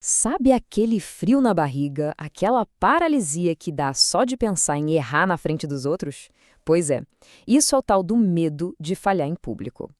Sabe aquele frio na barriga, aquela paralisia que dá só de pensar em errar na frente dos outros? Pois é, isso é o tal do medo de falhar em público.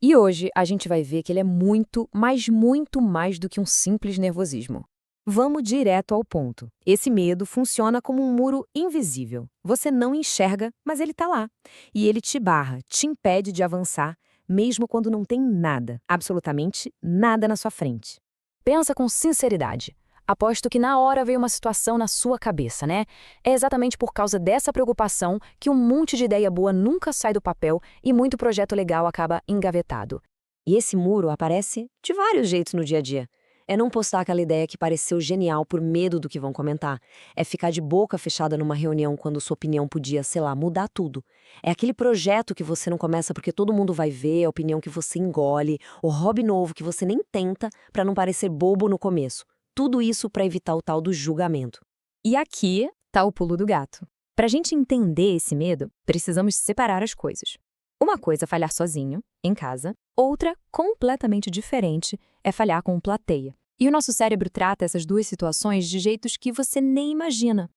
E hoje a gente vai ver que ele é muito, mas muito mais do que um simples nervosismo. Vamos direto ao ponto. Esse medo funciona como um muro invisível. Você não enxerga, mas ele está lá. E ele te barra, te impede de avançar, mesmo quando não tem nada, absolutamente nada na sua frente. Pensa com sinceridade. Aposto que na hora veio uma situação na sua cabeça, né? É exatamente por causa dessa preocupação que um monte de ideia boa nunca sai do papel e muito projeto legal acaba engavetado. E esse muro aparece de vários jeitos no dia a dia. É não postar aquela ideia que pareceu genial por medo do que vão comentar. É ficar de boca fechada numa reunião quando sua opinião podia, sei lá, mudar tudo. É aquele projeto que você não começa porque todo mundo vai ver, a opinião que você engole, o hobby novo que você nem tenta para não parecer bobo no começo. Tudo isso para evitar o tal do julgamento. E aqui tá o pulo do gato. Para a gente entender esse medo, precisamos separar as coisas. Uma coisa é falhar sozinho, em casa, outra, completamente diferente, é falhar com plateia. E o nosso cérebro trata essas duas situações de jeitos que você nem imagina.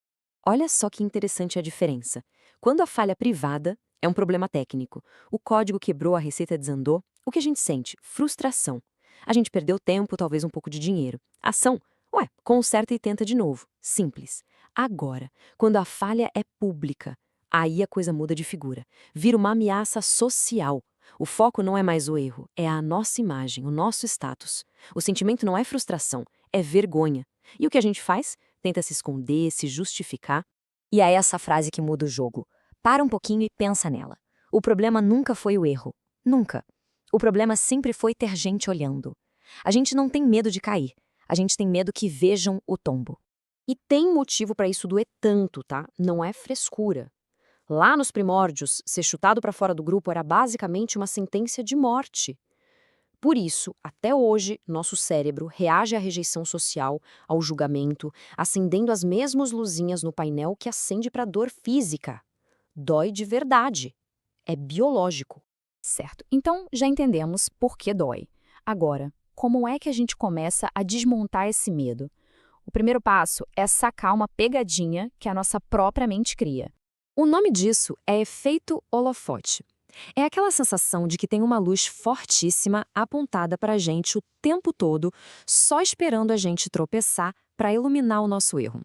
Olha só que interessante a diferença. Quando a falha privada é um problema técnico, o código quebrou, a receita desandou, o que a gente sente? Frustração. A gente perdeu tempo, talvez um pouco de dinheiro. Ação? Ué, conserta e tenta de novo. Simples. Agora, quando a falha é pública, aí a coisa muda de figura. Vira uma ameaça social. O foco não é mais o erro, é a nossa imagem, o nosso status. O sentimento não é frustração, é vergonha. E o que a gente faz? Tenta se esconder, se justificar. E é essa frase que muda o jogo. Para um pouquinho e pensa nela. O problema nunca foi o erro. Nunca. O problema sempre foi ter gente olhando. A gente não tem medo de cair. A gente tem medo que vejam o tombo. E tem motivo para isso doer tanto, tá? Não é frescura. Lá nos primórdios, ser chutado para fora do grupo era basicamente uma sentença de morte. Por isso, até hoje, nosso cérebro reage à rejeição social, ao julgamento, acendendo as mesmas luzinhas no painel que acende para a dor física. Dói de verdade. É biológico. Certo, então já entendemos por que dói. Agora, como é que a gente começa a desmontar esse medo? O primeiro passo é sacar uma pegadinha que a nossa própria mente cria. O nome disso é efeito holofote. É aquela sensação de que tem uma luz fortíssima apontada para a gente o tempo todo, só esperando a gente tropeçar para iluminar o nosso erro.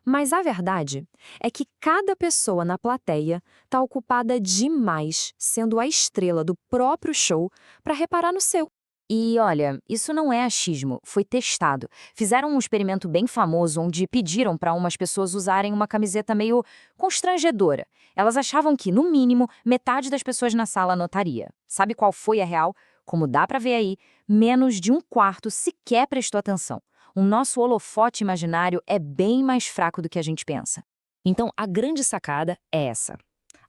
Mas a verdade é que cada pessoa na plateia está ocupada demais sendo a estrela do próprio show para reparar no seu. E olha, isso não é achismo, foi testado. Fizeram um experimento bem famoso onde pediram para umas pessoas usarem uma camiseta meio constrangedora. Elas achavam que, no mínimo, metade das pessoas na sala notaria. Sabe qual foi a real? Como dá para ver aí, menos de um quarto sequer prestou atenção. O nosso holofote imaginário é bem mais fraco do que a gente pensa. Então, a grande sacada é essa.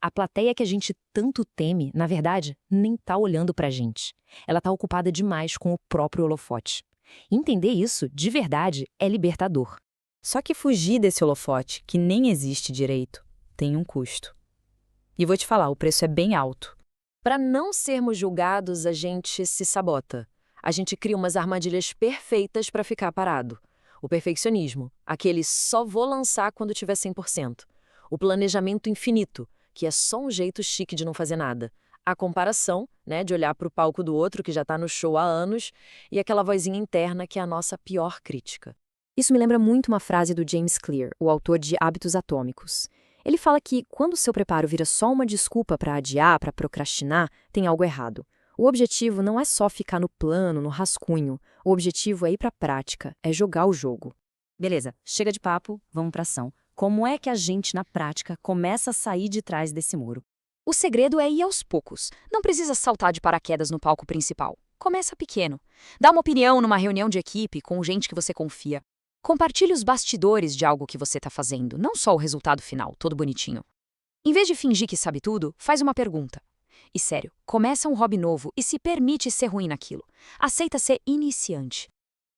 A plateia que a gente tanto teme, na verdade, nem está olhando para a gente. Ela está ocupada demais com o próprio holofote. Entender isso, de verdade, é libertador. Só que fugir desse holofote, que nem existe direito, tem um custo. E vou te falar, o preço é bem alto. Para não sermos julgados, a gente se sabota. A gente cria umas armadilhas perfeitas para ficar parado. O perfeccionismo, aquele só vou lançar quando tiver 100%. O planejamento infinito, que é só um jeito chique de não fazer nada. A comparação, né, de olhar para o palco do outro que já está no show há anos, e aquela vozinha interna que é a nossa pior crítica. Isso me lembra muito uma frase do James Clear, o autor de Hábitos Atômicos. Ele fala que, quando o seu preparo vira só uma desculpa para adiar, para procrastinar, tem algo errado. O objetivo não é só ficar no plano, no rascunho. O objetivo é ir para a prática, é jogar o jogo. Beleza, chega de papo, vamos para ação. Como é que a gente, na prática, começa a sair de trás desse muro? O segredo é ir aos poucos. Não precisa saltar de paraquedas no palco principal. Começa pequeno. Dá uma opinião numa reunião de equipe com gente que você confia. Compartilhe os bastidores de algo que você está fazendo, não só o resultado final, todo bonitinho. Em vez de fingir que sabe tudo, faz uma pergunta. E sério, começa um hobby novo e se permite ser ruim naquilo. Aceita ser iniciante.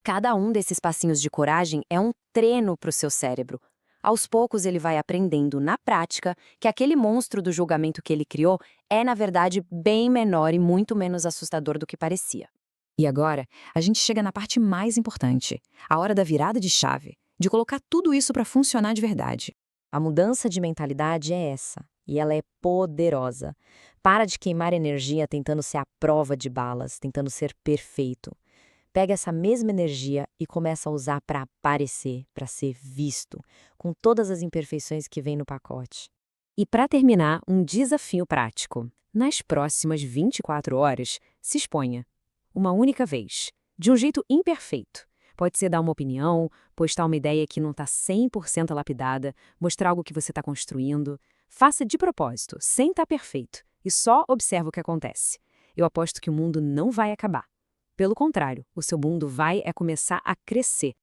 Cada um desses passinhos de coragem é um treino para o seu cérebro. Aos poucos ele vai aprendendo na prática que aquele monstro do julgamento que ele criou é, na verdade, bem menor e muito menos assustador do que parecia. E agora, a gente chega na parte mais importante, a hora da virada de chave, de colocar tudo isso para funcionar de verdade. A mudança de mentalidade é essa, e ela é poderosa. Para de queimar energia tentando ser à prova de balas, tentando ser perfeito. Pega essa mesma energia e começa a usar para aparecer, para ser visto, com todas as imperfeições que vem no pacote. E para terminar, um desafio prático. Nas próximas 24 horas, se exponha. Uma única vez, de um jeito imperfeito. Pode ser dar uma opinião, postar uma ideia que não está 100% lapidada, mostrar algo que você está construindo. Faça de propósito, sem estar perfeito, e só observa o que acontece. Eu aposto que o mundo não vai acabar. Pelo contrário, o seu mundo vai começar a crescer.